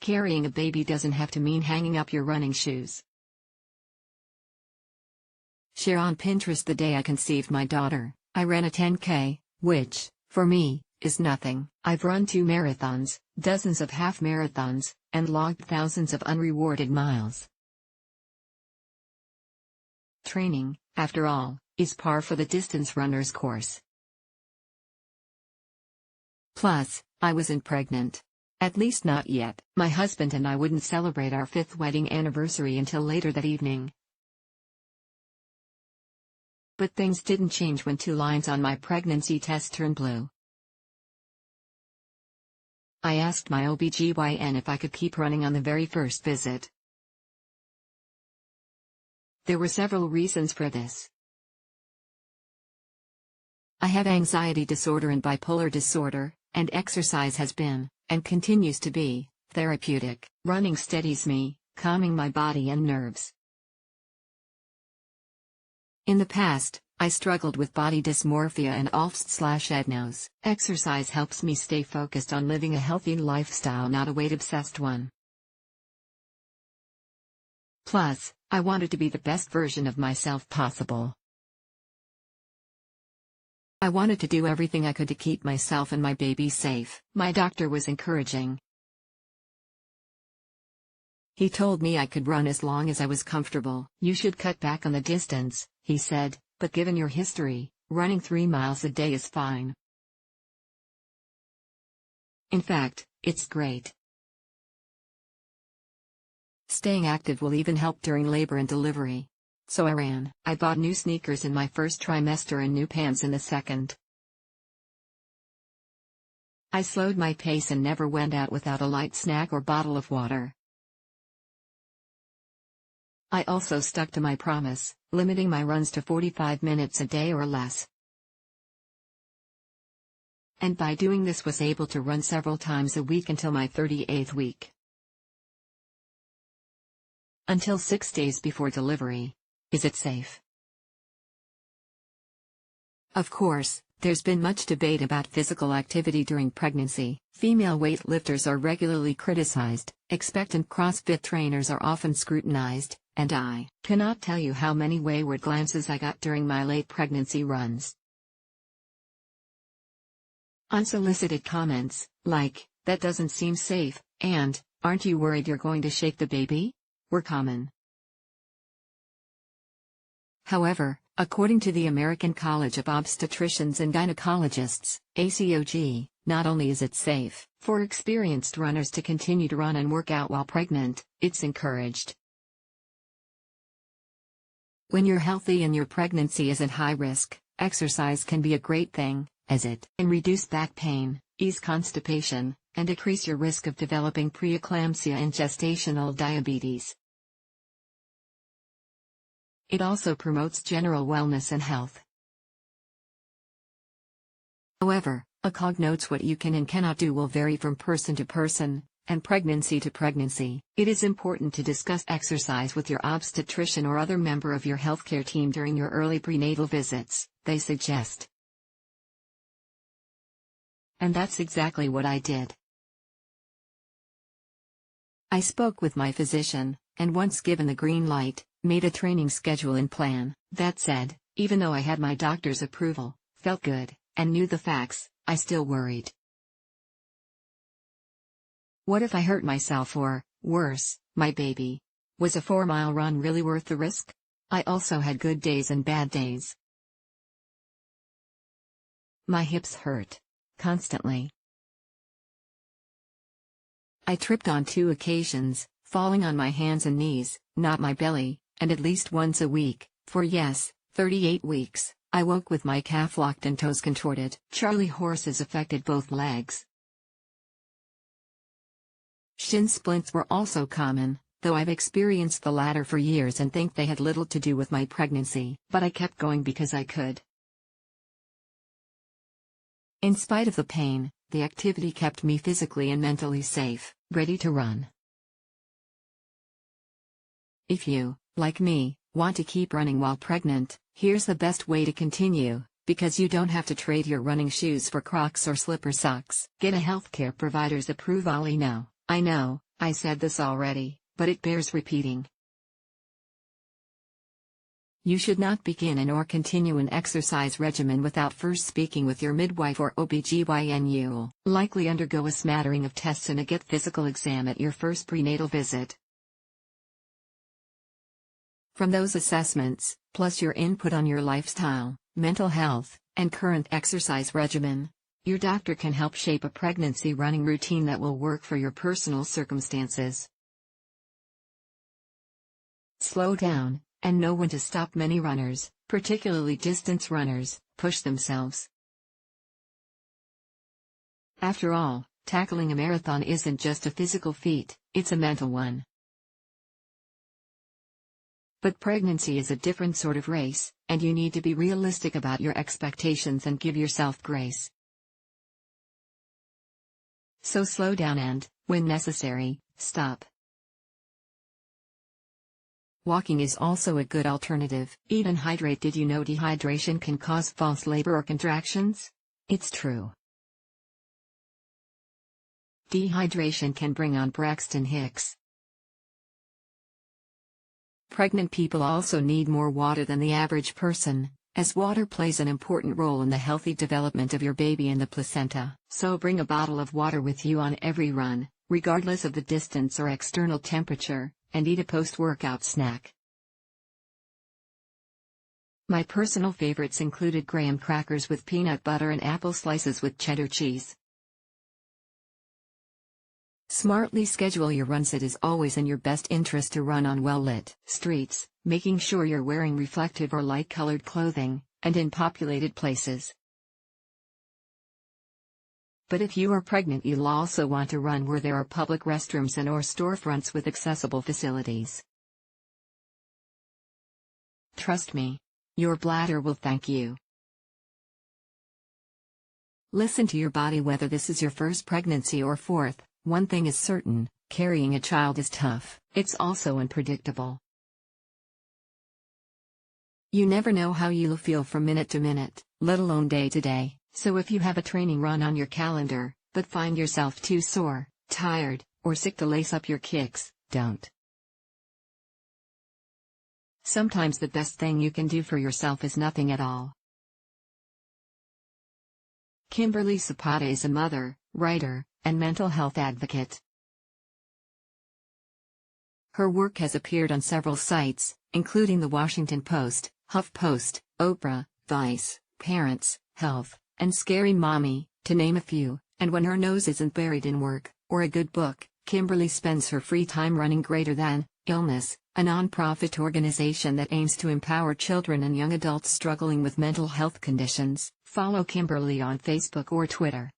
Carrying a baby doesn't have to mean hanging up your running shoes. Share on Pinterest the day I conceived my daughter. I ran a 10K, which, for me, is nothing. I've run 2 marathons, dozens of half marathons, and logged thousands of unrewarded miles. Training, after all, is par for the distance runner's course. Plus, I wasn't pregnant. At least not yet. My husband and I wouldn't celebrate our 5th wedding anniversary until later that evening. But things didn't change when 2 lines on my pregnancy test turned blue. I asked my OBGYN if I could keep running on the very first visit. There were several reasons for this. I have anxiety disorder and bipolar disorder, and exercise has been, and continues to be, therapeutic. Running steadies me, calming my body and nerves. In the past, I struggled with body dysmorphia and OFS/EDNOS. Exercise helps me stay focused on living a healthy lifestyle, not a weight-obsessed one. Plus, I wanted to be the best version of myself possible. I wanted to do everything I could to keep myself and my baby safe. My doctor was encouraging. He told me I could run as long as I was comfortable. You should cut back on the distance, he said, but given your history, running 3 miles a day is fine. In fact, it's great. Staying active will even help during labor and delivery. So I ran. I bought new sneakers in my first trimester and new pants in the second. I slowed my pace and never went out without a light snack or bottle of water. I also stuck to my promise, limiting my runs to 45 minutes a day or less. And by doing this was able to run several times a week until my 38th week. Until 6 days before delivery. Is it safe? Of course, there's been much debate about physical activity during pregnancy. Female weightlifters are regularly criticized, expectant CrossFit trainers are often scrutinized, and I cannot tell you how many wayward glances I got during my late pregnancy runs. Unsolicited comments, like, "That doesn't seem safe," and, "Aren't you worried you're going to shake the baby?" were common. However, according to the American College of Obstetricians and Gynecologists, ACOG, not only is it safe for experienced runners to continue to run and work out while pregnant, it's encouraged. When you're healthy and your pregnancy isn't high risk, exercise can be a great thing, as it can reduce back pain, ease constipation, and decrease your risk of developing preeclampsia and gestational diabetes. It also promotes general wellness and health. However, ACOG notes what you can and cannot do will vary from person to person, and pregnancy to pregnancy. It is important to discuss exercise with your obstetrician or other member of your healthcare team during your early prenatal visits, they suggest. And that's exactly what I did. I spoke with my physician, and once given the green light, made a training schedule and plan. That said, even though I had my doctor's approval, felt good, and knew the facts, I still worried. What if I hurt myself or, worse, my baby? Was a 4-mile run really worth the risk? I also had good days and bad days. My hips hurt. Constantly. I tripped on 2 occasions, falling on my hands and knees, not my belly, and at least once a week, for 38 weeks, I woke with my calf locked and toes contorted. Charlie horses affected both legs. Shin splints were also common, though I've experienced the latter for years and think they had little to do with my pregnancy, but I kept going because I could. In spite of the pain, the activity kept me physically and mentally safe, ready to run. If you, like me, want to keep running while pregnant, here's the best way to continue, because you don't have to trade your running shoes for Crocs or slipper socks. Get a healthcare provider's approval. I know, I said this already, but it bears repeating. You should not begin or continue an exercise regimen without first speaking with your midwife or OBGYN. You'll likely undergo a smattering of tests and a gut physical exam at your first prenatal visit. From those assessments, plus your input on your lifestyle, mental health, and current exercise regimen, your doctor can help shape a pregnancy running routine that will work for your personal circumstances. Slow down, and know when to stop. Many runners, particularly distance runners, push themselves. After all, tackling a marathon isn't just a physical feat, it's a mental one. But pregnancy is a different sort of race, and you need to be realistic about your expectations and give yourself grace. So slow down and, when necessary, stop. Walking is also a good alternative. Eat and hydrate. Did you know dehydration can cause false labor or contractions? It's true. Dehydration can bring on Braxton Hicks. Pregnant people also need more water than the average person, as water plays an important role in the healthy development of your baby and the placenta. So bring a bottle of water with you on every run, regardless of the distance or external temperature, and eat a post-workout snack. My personal favorites included graham crackers with peanut butter and apple slices with cheddar cheese. Smartly schedule your runs. It is always in your best interest to run on well-lit streets, making sure you're wearing reflective or light-colored clothing, and in populated places. But if you are pregnant, you'll also want to run where there are public restrooms and/or storefronts with accessible facilities. Trust me, your bladder will thank you. Listen to your body. Whether this is your first pregnancy or fourth, one thing is certain: carrying a child is tough. It's also unpredictable. You never know how you'll feel from minute to minute, let alone day to day. So if you have a training run on your calendar, but find yourself too sore, tired, or sick to lace up your kicks, don't. Sometimes the best thing you can do for yourself is nothing at all. Kimberly Zapata is a mother, writer, and mental health advocate. Her work has appeared on several sites, including The Washington Post, HuffPost, Oprah, Vice, Parents, Health, and Scary Mommy, to name a few. And when her nose isn't buried in work, or a good book, Kimberly spends her free time running Greater Than Illness, a nonprofit organization that aims to empower children and young adults struggling with mental health conditions. Follow Kimberly on Facebook or Twitter.